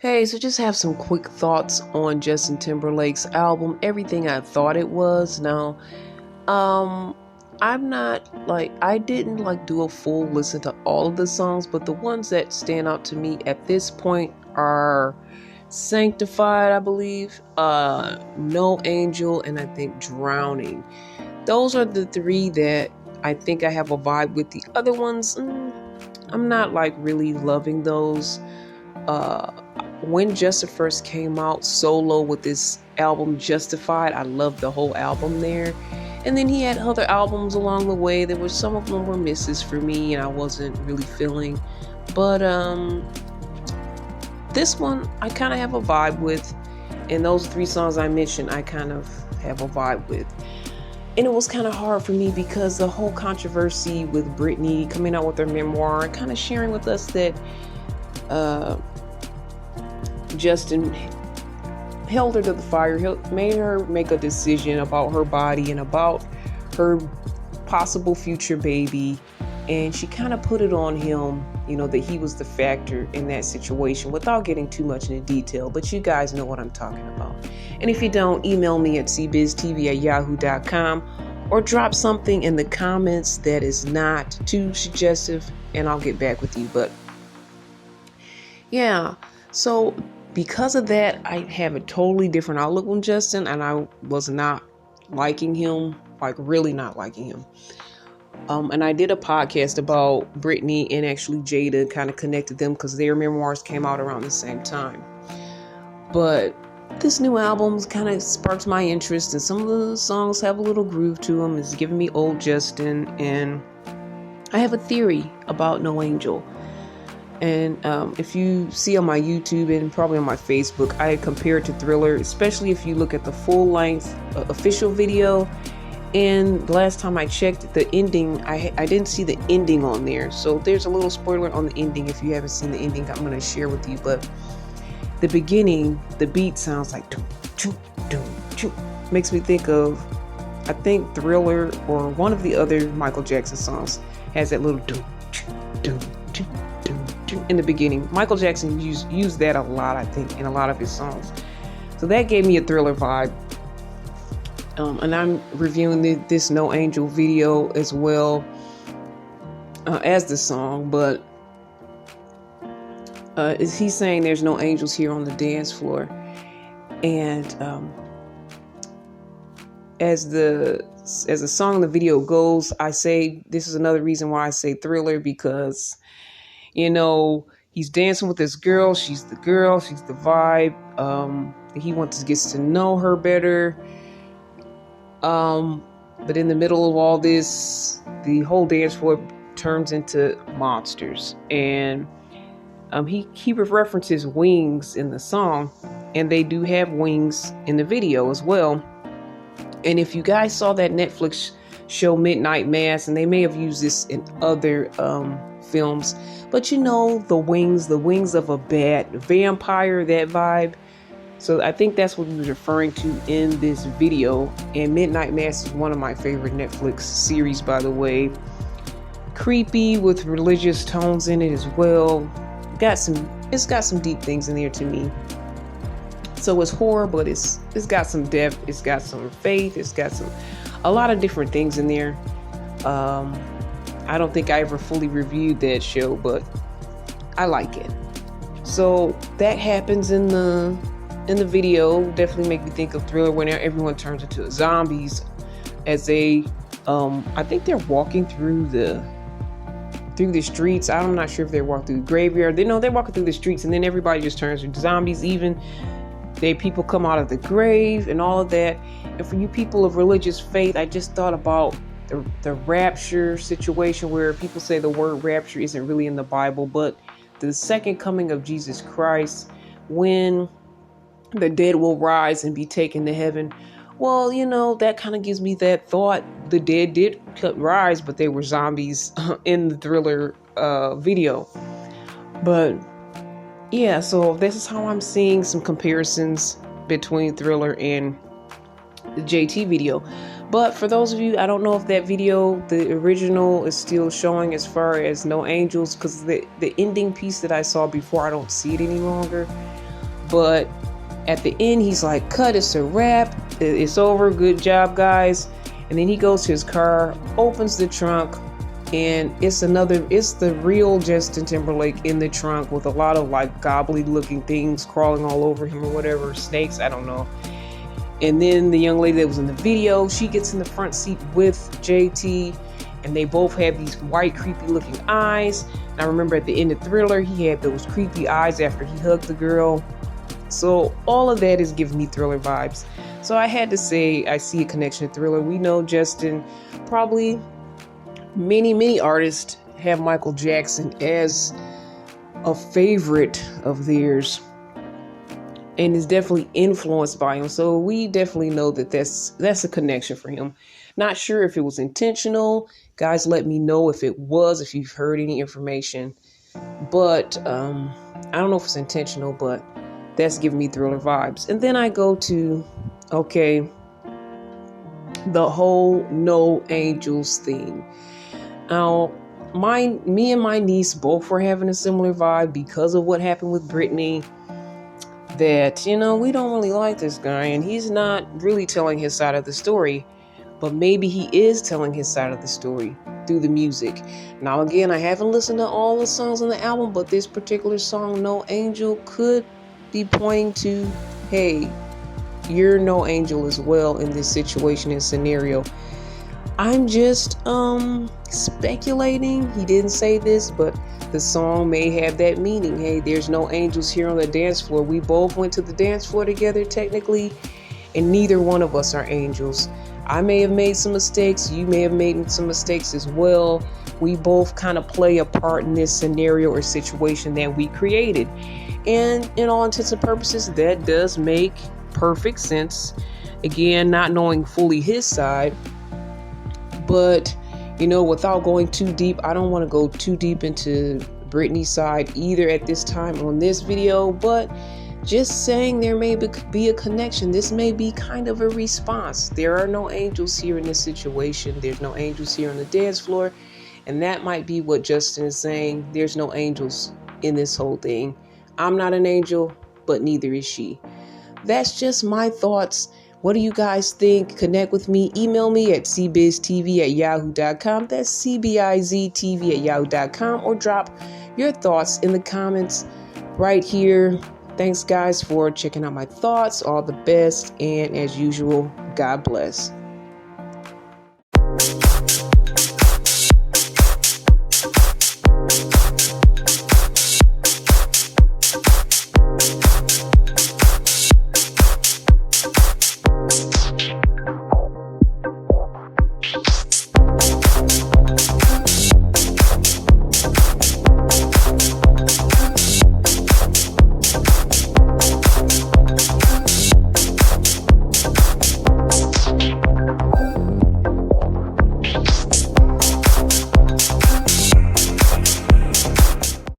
Hey, so just have some quick thoughts on Justin Timberlake's album, Everything I Thought It Was. Now, um, I didn't do a full listen to all of the songs, but the ones that stand out to me at this point are Sanctified, I believe, No Angel, and I think Drowning. Those are the three that I think I have a vibe with. The other ones, I'm not really loving those. Uh, when Justin first came out solo with this album Justified, I loved the whole album there. And then he had other albums along the way. There were some of them were misses for me and I wasn't really feeling. But this one I kind of have a vibe with. And those three songs I mentioned, I kind of have a vibe with. And it was kind of hard for me because the whole controversy with Britney coming out with her memoir and kind of sharing with us that Justin held her to the fire, made her make a decision about her body and about her possible future baby. And she kind of put it on him, that he was the factor in that situation without getting too much into detail. But you guys know what I'm talking about. And if you don't, email me at cbiztv@yahoo.com or drop something in the comments that is not too suggestive and I'll get back with you. But yeah, so because of that, I have a totally different outlook on Justin, and I was not liking him, really not liking him. And I did a podcast about Britney and actually Jada, kind of connected them because their memoirs came out around the same time. But this new album kind of sparks my interest, and some of the songs have a little groove to them. It's giving me old Justin, and I have a theory about No Angel. And if you see on my YouTube and probably on my Facebook, I compare it to Thriller, especially if you look at the full-length official video. And the last time I checked the ending, I didn't see the ending on there. So there's a little spoiler on the ending. If you haven't seen the ending, I'm going to share with you. But the beginning, the beat sounds like doom, doom, doom, doom. Makes me think of, I think Thriller or one of the other Michael Jackson songs has that little doom, doom, doom, doom in the beginning. Michael Jackson used that a lot, I think, in a lot of his songs. So that gave me a Thriller vibe. And I'm reviewing this No Angel video as well as the song. But is he saying there's no angels here on the dance floor? And as the song in the video goes, I say this is another reason why I say Thriller, because he's dancing with this girl. She's the vibe. He gets to know her better. But in the middle of all this, the whole dance floor turns into monsters. And he references wings in the song, and they do have wings in the video as well. And if you guys saw that Netflix show Midnight Mass, and they may have used this in other films, but the wings of a bad vampire, that vibe. So I think that's what he was referring to in this video. And Midnight Mass is one of my favorite Netflix series, by the way. Creepy with religious tones in it as well. It's got some deep things in there to me. So it's horror, but it's got some depth. It's got some faith. It's got a lot of different things in there. I don't think I ever fully reviewed that show, but I like it. So that happens in the video. Definitely make me think of Thriller when everyone turns into zombies as they I think they're walking through the streets. I'm not sure if they're walking through the graveyard. They're walking through the streets, and then everybody just turns into zombies. Even people come out of the grave and all of that. And for you people of religious faith, I just thought about the rapture situation, where people say the word rapture isn't really in the Bible, but the second coming of Jesus Christ, when the dead will rise and be taken to heaven. Well, that kind of gives me that thought. The dead did rise, but they were zombies in the Thriller video. But yeah, so this is how I'm seeing some comparisons between Thriller and the JT video. But for those of you, I don't know if that video, the original, is still showing as far as No Angels, because the ending piece that I saw before, I don't see it any longer. But at the end, he's like, cut, it's a wrap. It's over. Good job, guys. And then he goes to his car, opens the trunk, and it's the real Justin Timberlake in the trunk with a lot of like gobbly looking things crawling all over him or whatever, snakes, I don't know. And then the young lady that was in the video, she gets in the front seat with JT, and they both have these white, creepy looking eyes. And I remember at the end of Thriller, he had those creepy eyes after he hugged the girl. So all of that is giving me Thriller vibes. So I had to say I see a connection to Thriller. We know Justin, probably many artists have Michael Jackson as a favorite of theirs and is definitely influenced by him. So we definitely know that that's a connection for him. Not sure if it was intentional. Guys, let me know if it was, if you've heard any information. But I don't know if it's intentional, but that's giving me Thriller vibes. And then I go to, okay, the whole No Angels theme. Now, me and my niece both were having a similar vibe because of what happened with Britney. That, we don't really like this guy, and he's not really telling his side of the story. But maybe he is telling his side of the story through the music. Now, again, I haven't listened to all the songs on the album, but this particular song, No Angel, could be pointing to, hey, you're no angel as well in this situation and scenario. I'm just speculating. He didn't say this, but the song may have that meaning. Hey, there's no angels here on the dance floor. We both went to the dance floor together technically, and neither one of us are angels. I may have made some mistakes. You may have made some mistakes as well. We both kind of play a part in this scenario or situation that we created. And in all intents and purposes, that does make perfect sense. Again, not knowing fully his side. But, without going too deep, I don't want to go too deep into Britney's side either at this time on this video. But just saying there may be a connection. This may be kind of a response. There are no angels here in this situation. There's no angels here on the dance floor. And that might be what Justin is saying. There's no angels in this whole thing. I'm not an angel, but neither is she. That's just my thoughts. What do you guys think? Connect with me. Email me at cbiztv@yahoo.com. That's cbiztv@yahoo.com. Or drop your thoughts in the comments right here. Thanks, guys, for checking out my thoughts. All the best. And as usual, God bless.